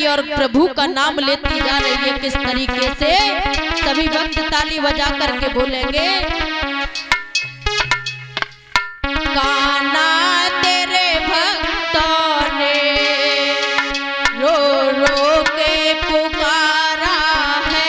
है और प्रभु का नाम लेती जा रही है। किस तरीके से सभी भक्त ताली बजा करके बोलेंगे, कान्हा तेरे भक्तों ने रो रो के पुकारा है।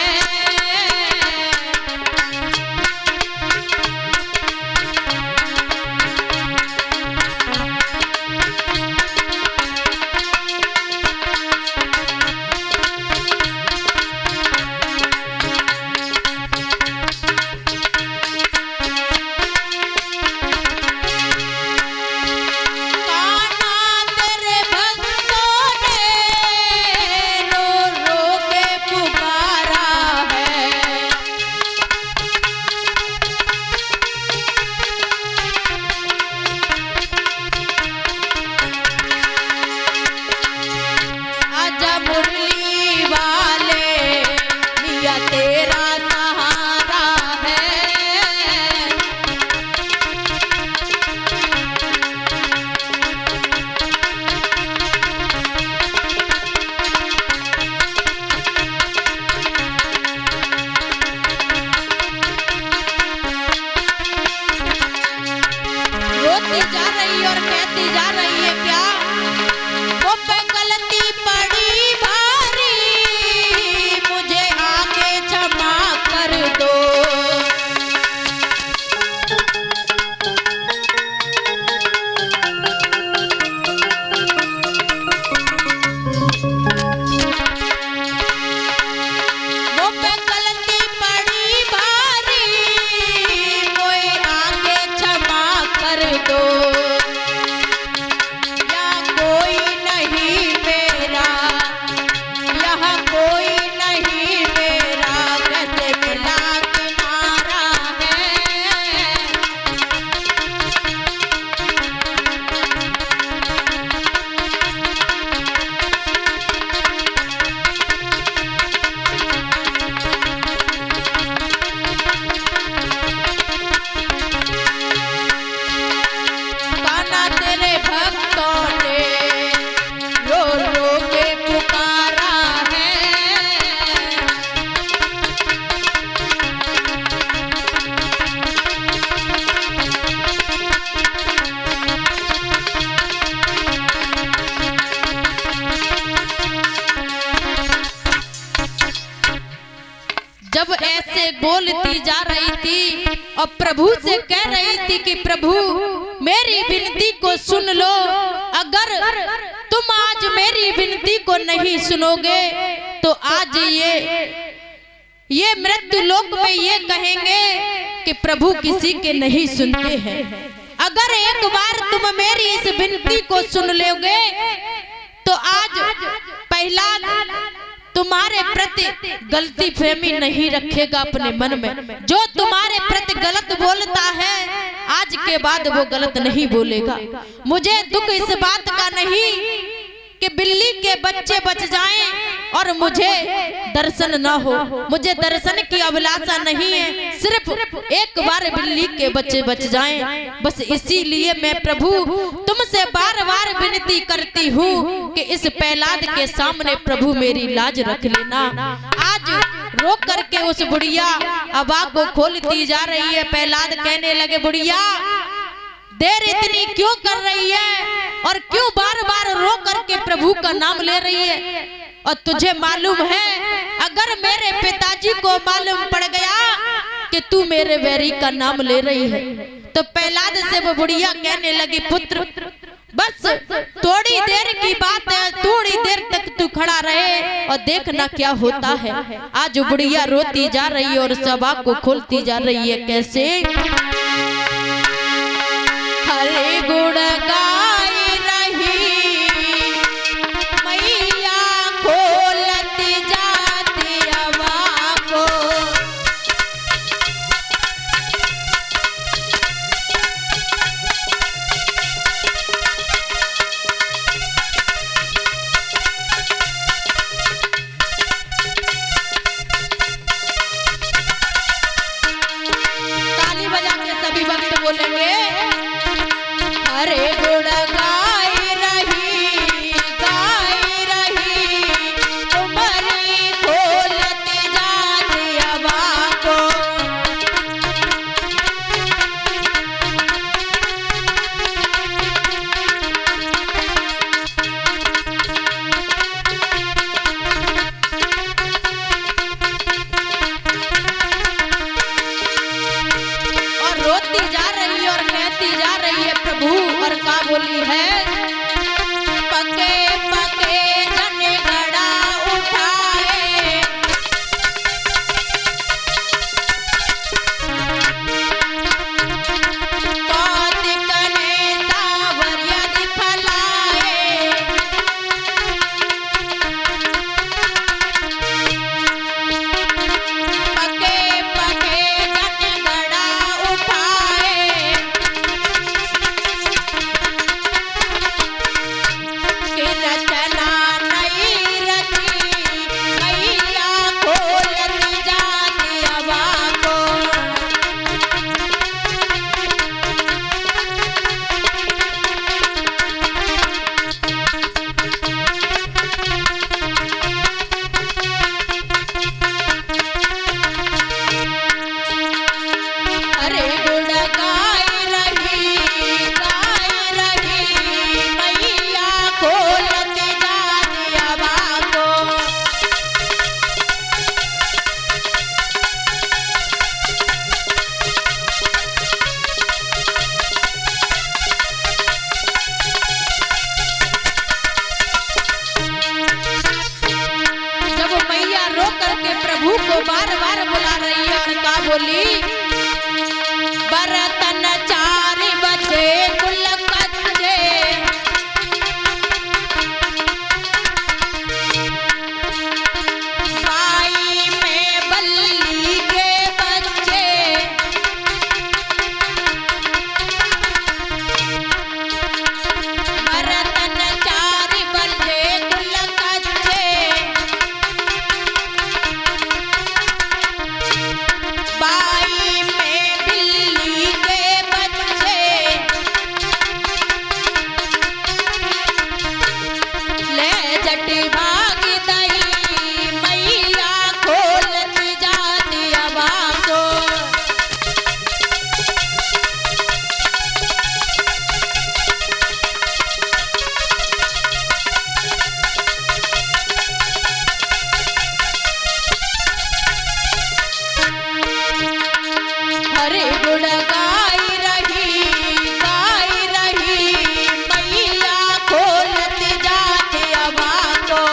जब ऐसे बोलती जा रही थी और प्रभु से कह रही थी कि प्रभु मेरी विनती को सुन लो, अगर तुम आज मेरी विनती को नहीं सुनोगे तो आज ये मृत्यु लोक में ये कहेंगे कि प्रभु किसी के नहीं सुनते हैं। अगर एक बार तुम मेरी इस विनती को सुन लोगे तो आज पहला तुम्हारे प्रति गलती फहमी नहीं रखेगा अपने मन में। जो तुम्हारे प्रति गलत बोलता है आज के बाद वो गलत नहीं बोलेगा। मुझे दुख इस बात का नहीं कि बिल्ली के बच्चे बच जाएं और मुझे दर्शन ना हो। मुझे दर्शन की अभिलाषा नहीं है, सिर्फ एक बार बिल्ली के बच्चे बच जाएं। बस इसीलिए मैं प्रभु तुमसे बार बार विनती करती हूँ कि इस प्रहलाद के सामने प्रभु मेरी लाज रख लेना। आज रोक करके उस बुढ़िया अबा को खोलती जा रही है। प्रहलाद कहने लगे, बुढ़िया देर इतनी क्यों कर रही है और क्यों बार बार रो करके प्रभु का नाम ले रही है? और तुझे मालूम है अगर मेरे पिताजी को मालूम पड़ गया कि तू मेरे वैरी का नाम ले रही है तो प्रहलाद से वो बुढ़िया कहने लगी, पुत्र बस थोड़ी देर की बात है, थोड़ी देर तक तू खड़ा रहे और देखना क्या होता है। आज बुढ़िया रोती जा रही है और सभा को खोलती जा रही है। कैसे? हरे गुण गाई रही मैया खोलती जाती अबा को। ताली बजा के सभी भक्त बोलेंगे, हरे गुण करके प्रभु को बार बार बुला रही है और क्या बोली, बर्तन चार बचे कुल कच्चे, बाई में बल्ली के बच्चे, बर्तन चार बचे कुल कच्चे, बाई में बिल्ली के बच्चे, ले जटी भागी दई मैया खोलती जाती अबा को, हरे गुण गाई रही मैया खोलती जाती अबा को,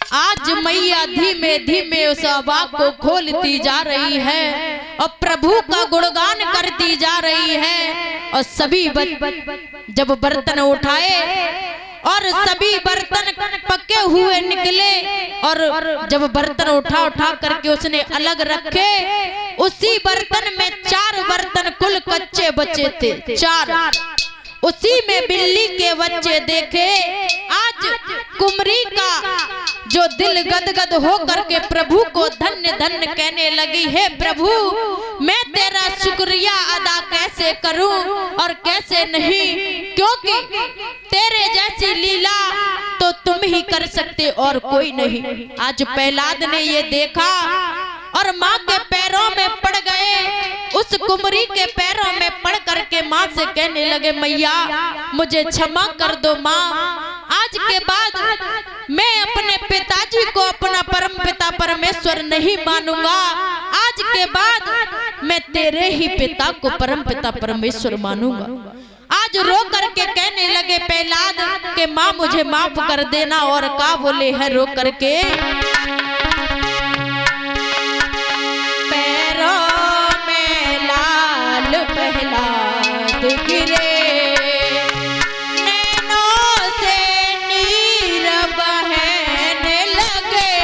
आज मैया धीमे धीमे उस अबा को खोलती जा रही है और प्रभु का गुणगान करती जा रही है। और सभी जब बर्तन उठाए और सभी बर्तन पके हुए निकले और जब बर्तन उठा करके उसने अलग रखे, उसी बर्तन में 4 बर्तन कुल कच्चे बचे थे, 4। उसी में बिल्ली के बच्चे देखे। आज कुमरी का जो दिल गदगद हो करके प्रभु को धन्य धन्य कहने लगी, हे प्रभु मैं तेरा शुक्रिया अदा कैसे करूं और कैसे नहीं, क्योंकि तेरे जैसी लीला तो तुम ही कर सकते और कोई नहीं। आज प्रहलाद ने ये देखा और माँ के पैरों में पड़ गए, उस कुमरी के पैरों में पड़ करके माँ से कहने लगे, मैया मुझे क्षमा कर दो माँ, आज के बाद मैं अपने पिताजी को अपना परम पिता परमेश्वर नहीं मानूंगा, आज के बाद मैं तेरे ही पिता को परम पिता परमेश्वर मानूंगा। आज रो करके कहने लगे प्रहलाद के माँ मुझे माफ कर देना, और क्या बोले हैं रो करके, प्रहलाद गिरे नैनों से नीर बहने लगे,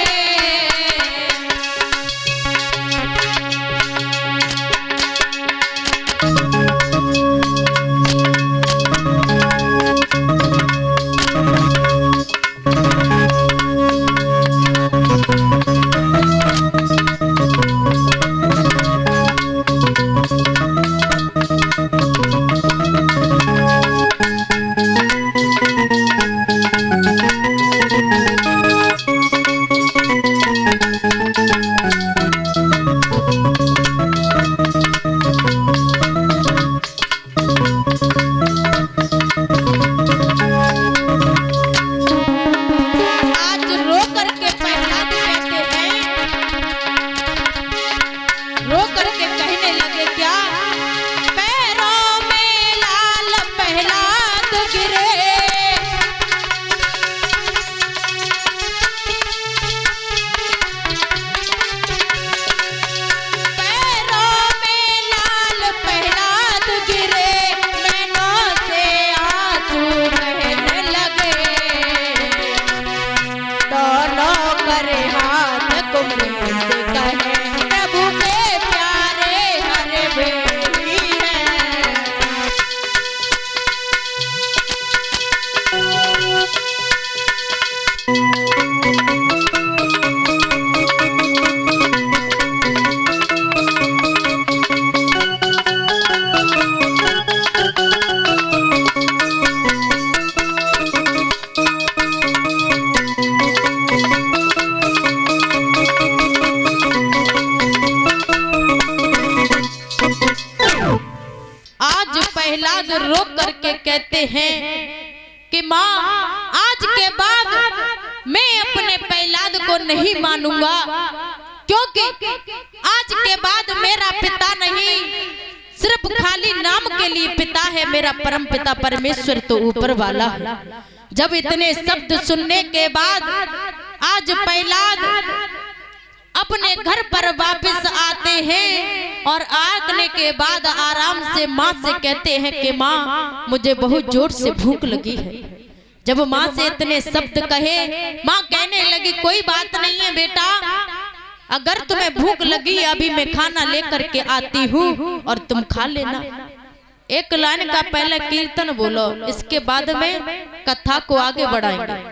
प्रहलाद रो करके कहते हैं कि माँ आज के बाद मैं अपने प्रहलाद को नहीं मानूंगा, क्योंकि आज के बाद मेरा पिता नहीं, सिर्फ खाली नाम के लिए पिता है। मेरा परम पिता परमेश्वर तो ऊपर वाला है। जब इतने शब्द सुनने के बाद आज प्रहलाद अपने घर पर वापस आते हैं और आने के बाद आराम से माँ से कहते हैं कि माँ मुझे बहुत जोर से भूख लगी है। जब माँ से इतने शब्द कहे, माँ कहने लगी कोई बात नहीं है बेटा, अगर तुम्हें भूख लगी अभी मैं खाना लेकर के आती हूँ और तुम खा लेना। एक लाइन का पहले कीर्तन बोलो, इसके बाद में कथा को आगे बढ़ाएंगे।